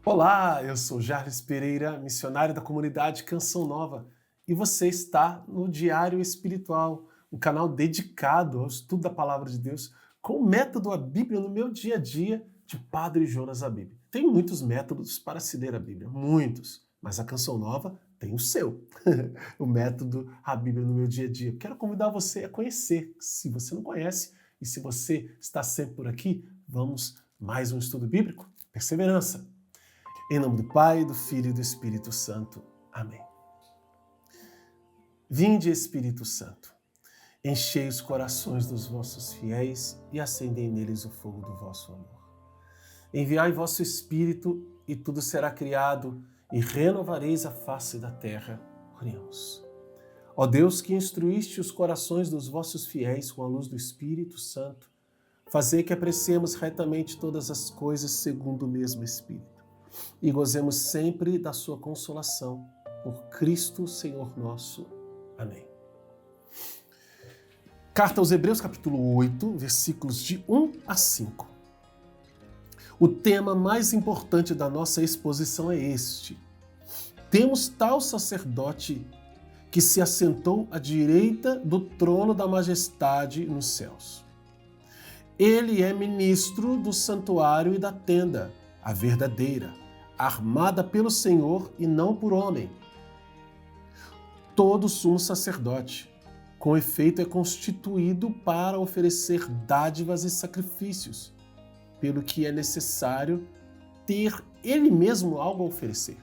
Olá, eu sou Jarles Pereira, missionário da comunidade Canção Nova, e você está no Diário Espiritual, um canal dedicado ao estudo da Palavra de Deus, com o método A Bíblia no meu dia a dia, de Padre Jonas a Bíblia. Tem muitos métodos para se ler a Bíblia, muitos, mas a Canção Nova tem o seu, o método A Bíblia no meu dia a dia. Quero convidar você a conhecer, se você não conhece, e se você está sempre por aqui, vamos mais um estudo bíblico? Perseverança! Em nome do Pai, do Filho e do Espírito Santo. Amém. Vinde, Espírito Santo, enchei os corações dos vossos fiéis e acendei neles o fogo do vosso amor. Enviai vosso Espírito e tudo será criado e renovareis a face da terra. Oremos. Ó Deus, que instruíste os corações dos vossos fiéis com a luz do Espírito Santo, fazei que apreciemos retamente todas as coisas segundo o mesmo Espírito e gozemos sempre da sua consolação. Por Cristo, Senhor nosso. Amém. Carta aos Hebreus, capítulo 8, versículos de 1 a 5. O tema mais importante da nossa exposição é este. Temos tal sacerdote que se assentou à direita do trono da majestade nos céus. Ele é ministro do santuário e da tenda, a verdadeira, armada pelo Senhor e não por homem. Todo sumo sacerdote, com efeito, é constituído para oferecer dádivas e sacrifícios, pelo que é necessário ter ele mesmo algo a oferecer.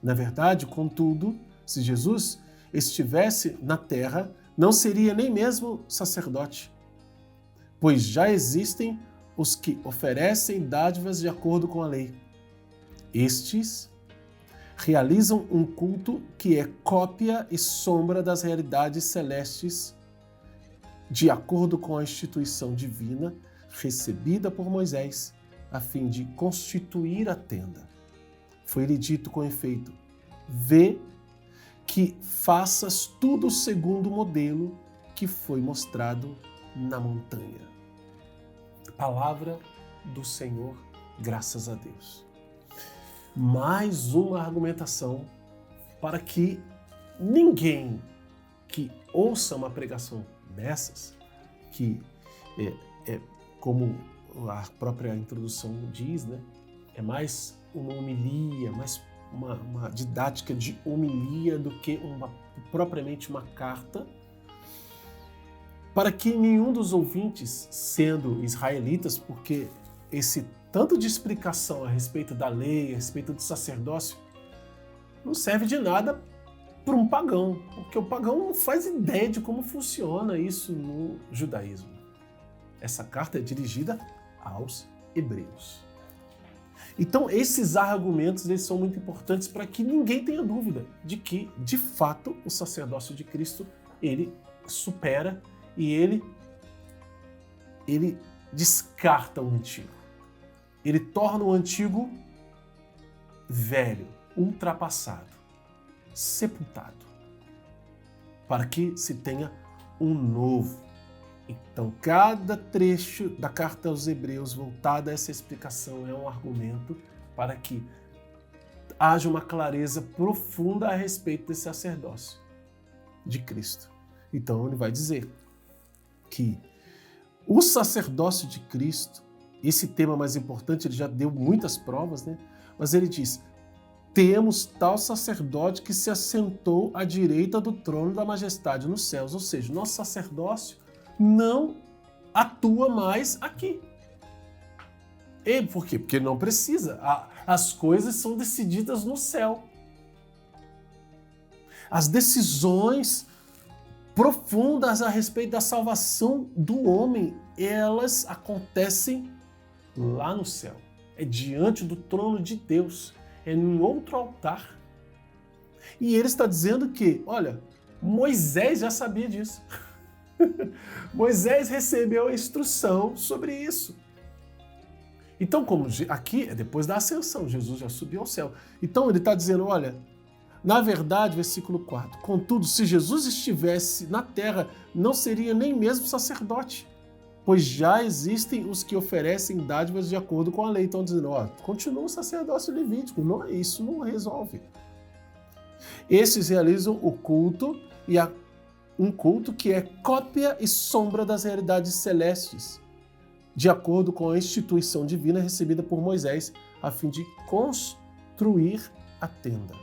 Na verdade, contudo, se Jesus estivesse na terra, não seria nem mesmo sacerdote, pois já existem os que oferecem dádivas de acordo com a lei. Estes realizam um culto que é cópia e sombra das realidades celestes, de acordo com a instituição divina recebida por Moisés, a fim de constituir a tenda. Foi-lhe dito com efeito: vê que faças tudo segundo o modelo que foi mostrado na montanha. Palavra do Senhor, graças a Deus. Mais uma argumentação para que ninguém que ouça uma pregação dessas, que como a própria introdução diz, né, é mais uma homilia, mais uma didática de homilia do que propriamente uma carta, para que nenhum dos ouvintes, sendo israelitas, porque esse tanto de explicação a respeito da lei, a respeito do sacerdócio, não serve de nada para um pagão, porque o pagão não faz ideia de como funciona isso no judaísmo. Essa carta é dirigida aos hebreus. Então, esses argumentos eles são muito importantes para que ninguém tenha dúvida de que, de fato, o sacerdócio de Cristo, ele supera e ele descarta o antigo. Ele torna o antigo velho, ultrapassado, sepultado, para que se tenha um novo. Então, cada trecho da carta aos Hebreus voltada a essa explicação é um argumento para que haja uma clareza profunda a respeito desse sacerdócio de Cristo. Então, ele vai dizer que o sacerdócio de Cristo, esse tema mais importante, ele já deu muitas provas, né? Mas ele diz: temos tal sacerdote que se assentou à direita do trono da majestade nos céus. Ou seja, nosso sacerdócio não atua mais aqui. E por quê? Porque ele não precisa. As coisas são decididas no céu. As decisões profundas a respeito da salvação do homem, elas acontecem lá no céu. É diante do trono de Deus. É em outro altar. E ele está dizendo que, olha, Moisés já sabia disso. Moisés recebeu a instrução sobre isso. Então, como aqui é depois da ascensão, Jesus já subiu ao céu. Então ele está dizendo, olha, na verdade, versículo 4, contudo, se Jesus estivesse na terra, não seria nem mesmo sacerdote, pois já existem os que oferecem dádivas de acordo com a lei. Estão dizendo, continua o sacerdócio levítico, isso não resolve. Esses realizam o culto um culto que é cópia e sombra das realidades celestes, de acordo com a instituição divina recebida por Moisés, a fim de construir a tenda,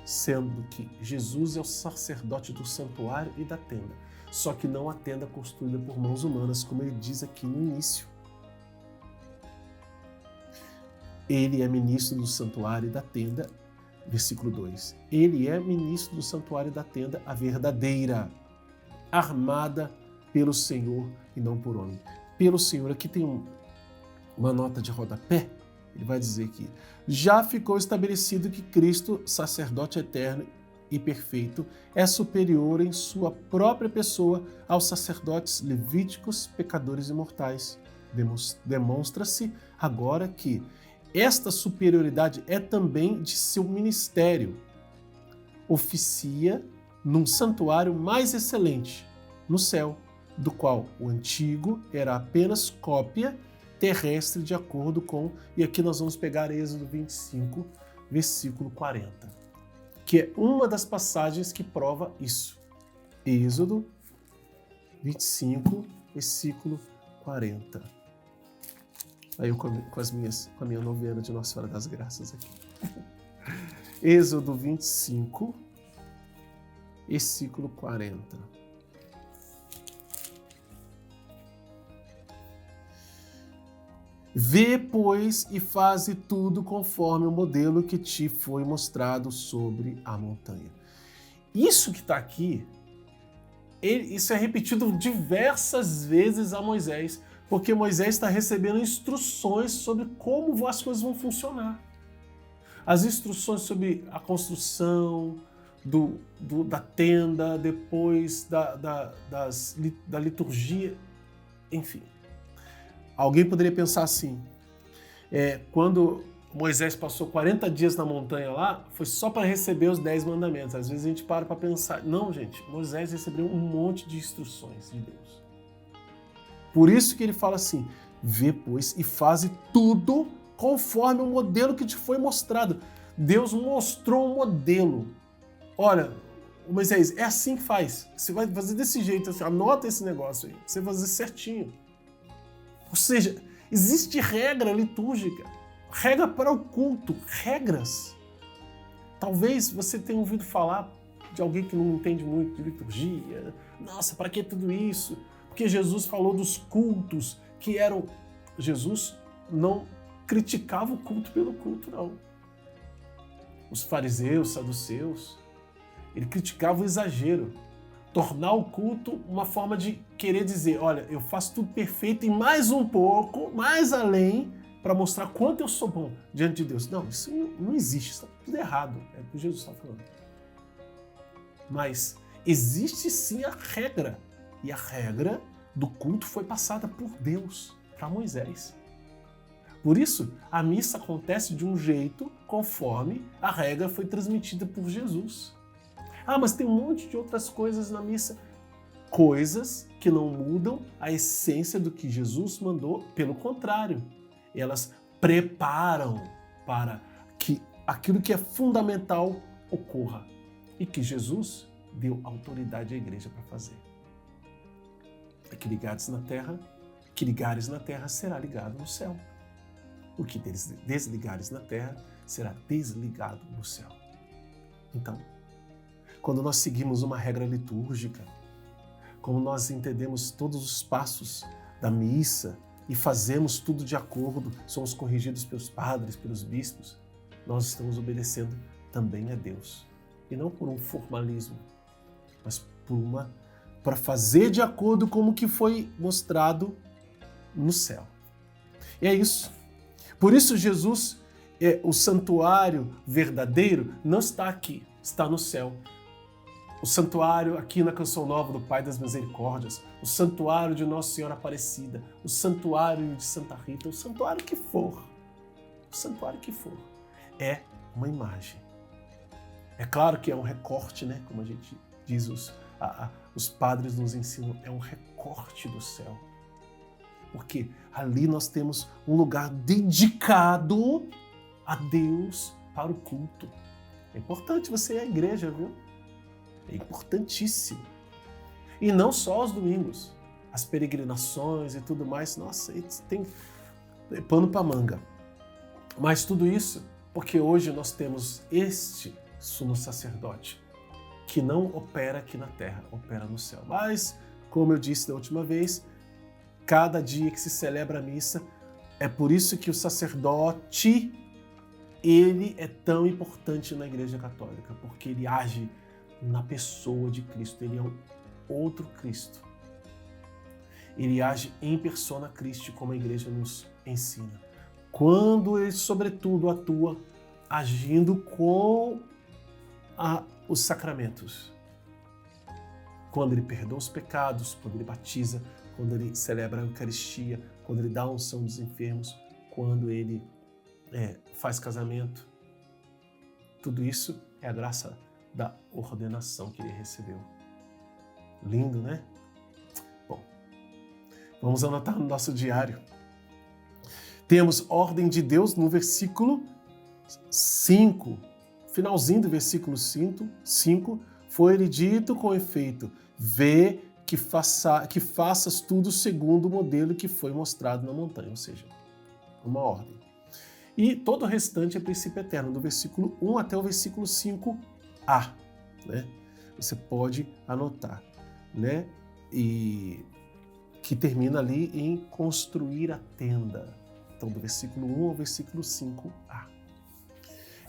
sendo que Jesus é o sacerdote do santuário e da tenda, só que não a tenda construída por mãos humanas, como ele diz aqui no início. Ele é ministro do santuário e da tenda, versículo 2. Ele é ministro do santuário e da tenda, a verdadeira, armada pelo Senhor e não por homem. Pelo Senhor, aqui tem uma nota de rodapé, ele vai dizer que já ficou estabelecido que Cristo, sacerdote eterno e perfeito, é superior em sua própria pessoa aos sacerdotes levíticos, pecadores e mortais. Demonstra-se agora que esta superioridade é também de seu ministério. Oficia num santuário mais excelente, no céu, do qual o antigo era apenas cópia terrestre de acordo com, e aqui nós vamos pegar Êxodo 25, versículo 40, que é uma das passagens que prova isso. Êxodo 25, versículo 40. Aí eu com a minha novena de Nossa Senhora das Graças aqui. Êxodo 25, versículo 40. Vê, pois, e faze tudo conforme o modelo que te foi mostrado sobre a montanha. Isso que está aqui, isso é repetido diversas vezes a Moisés, porque Moisés está recebendo instruções sobre como as coisas vão funcionar. As instruções sobre a construção da tenda, depois da liturgia, enfim. Alguém poderia pensar assim, quando Moisés passou 40 dias na montanha lá, foi só para receber os 10 mandamentos. Às vezes a gente para pensar, não, gente, Moisés recebeu um monte de instruções de Deus. Por isso que ele fala assim, vê, pois, e faze tudo conforme o modelo que te foi mostrado. Deus mostrou um modelo. Olha, Moisés, é assim que faz. Você vai fazer desse jeito, assim, anota esse negócio aí, você vai fazer certinho. Ou seja, existe regra litúrgica, regra para o culto, regras. Talvez você tenha ouvido falar de alguém que não entende muito de liturgia. Nossa, para que tudo isso? Porque Jesus falou dos cultos que eram... Jesus não criticava o culto pelo culto, não. Os fariseus, saduceus, ele criticava o exagero. Tornar o culto uma forma de querer dizer, olha, eu faço tudo perfeito e mais um pouco, mais além, para mostrar quanto eu sou bom diante de Deus. Não, isso não existe, isso está tudo errado, é o que Jesus está falando. Mas existe sim a regra, e a regra do culto foi passada por Deus para Moisés. Por isso, a missa acontece de um jeito conforme a regra foi transmitida por Jesus. Ah, mas tem um monte de outras coisas na missa. Coisas que não mudam a essência do que Jesus mandou, pelo contrário, elas preparam para que aquilo que é fundamental ocorra e que Jesus deu autoridade à igreja para fazer. Que ligares na terra será ligado no céu. O que desligares na terra será desligado no céu. Então, quando nós seguimos uma regra litúrgica, como nós entendemos todos os passos da missa e fazemos tudo de acordo, somos corrigidos pelos padres, pelos bispos, nós estamos obedecendo também a Deus. E não por um formalismo, mas para fazer de acordo com o que foi mostrado no céu. E é isso. Por isso Jesus, o santuário verdadeiro, não está aqui, está no céu. O santuário aqui na Canção Nova do Pai das Misericórdias, o santuário de Nossa Senhora Aparecida, o santuário de Santa Rita, o santuário que for, é uma imagem. É claro que é um recorte, né? Como a gente diz, os padres nos ensinam, é um recorte do céu. porque ali nós temos um lugar dedicado a Deus para o culto. É importante você ir à igreja, viu? É importantíssimo. E não só aos domingos, as peregrinações e tudo mais, nossa, tem pano para manga. Mas tudo isso porque hoje nós temos este sumo sacerdote, que não opera aqui na terra, opera no céu. Mas, como eu disse da última vez, cada dia que se celebra a missa, é por isso que o sacerdote, ele é tão importante na Igreja Católica, porque ele age na pessoa de Cristo, ele é um outro Cristo. Ele age em persona Christi, como a Igreja nos ensina. Quando ele, sobretudo, atua agindo com os sacramentos. Quando ele perdoa os pecados, quando ele batiza, quando ele celebra a Eucaristia, quando ele dá a unção dos enfermos, quando ele faz casamento. Tudo isso é a graça da ordenação que ele recebeu. Lindo, né? Bom, vamos anotar no nosso diário. Temos ordem de Deus no versículo 5. Finalzinho do versículo 5, foi-lhe dito com efeito, vê que faças tudo segundo o modelo que foi mostrado na montanha, ou seja, uma ordem. E todo o restante é princípio eterno, do versículo 1 até o versículo 5a, né? Você pode anotar, né? E que termina ali em construir a tenda. Então, do versículo 1 ao versículo 5a.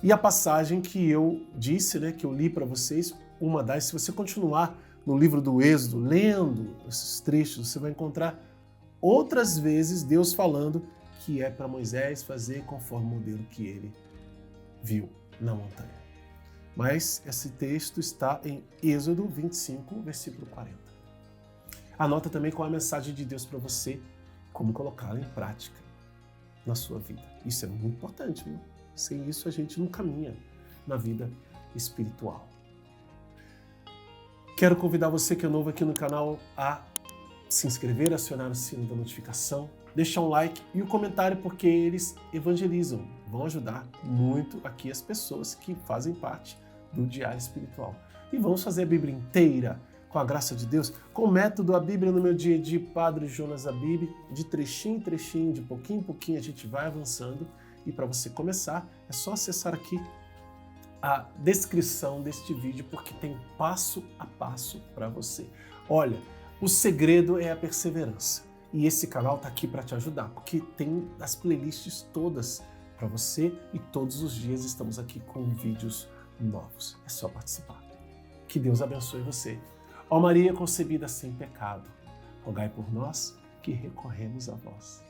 E a passagem que eu disse, né, que eu li para vocês, uma das, se você continuar no livro do Êxodo, lendo esses trechos, você vai encontrar outras vezes Deus falando que é para Moisés fazer conforme o modelo que ele viu na montanha. Mas esse texto está em Êxodo 25, versículo 40. Anota também qual é a mensagem de Deus para você, como colocá-la em prática na sua vida. Isso é muito importante, viu? Sem isso a gente não caminha na vida espiritual. Quero convidar você que é novo aqui no canal a se inscrever, acionar o sino da notificação, deixar um like e um comentário, porque eles evangelizam, vão ajudar muito aqui as pessoas que fazem parte do Diário Espiritual. E vamos fazer a Bíblia inteira, com a graça de Deus, com o método A Bíblia no Meu Dia de Padre Jonas Abib, de trechinho em trechinho, de pouquinho em pouquinho a gente vai avançando. E para você começar, é só acessar aqui a descrição deste vídeo, porque tem passo a passo para você. Olha, o segredo é a perseverança. E esse canal está aqui para te ajudar, porque tem as playlists todas para você e todos os dias estamos aqui com vídeos novos. É só participar. Que Deus abençoe você. Ó Maria concebida sem pecado, rogai por nós que recorremos a vós.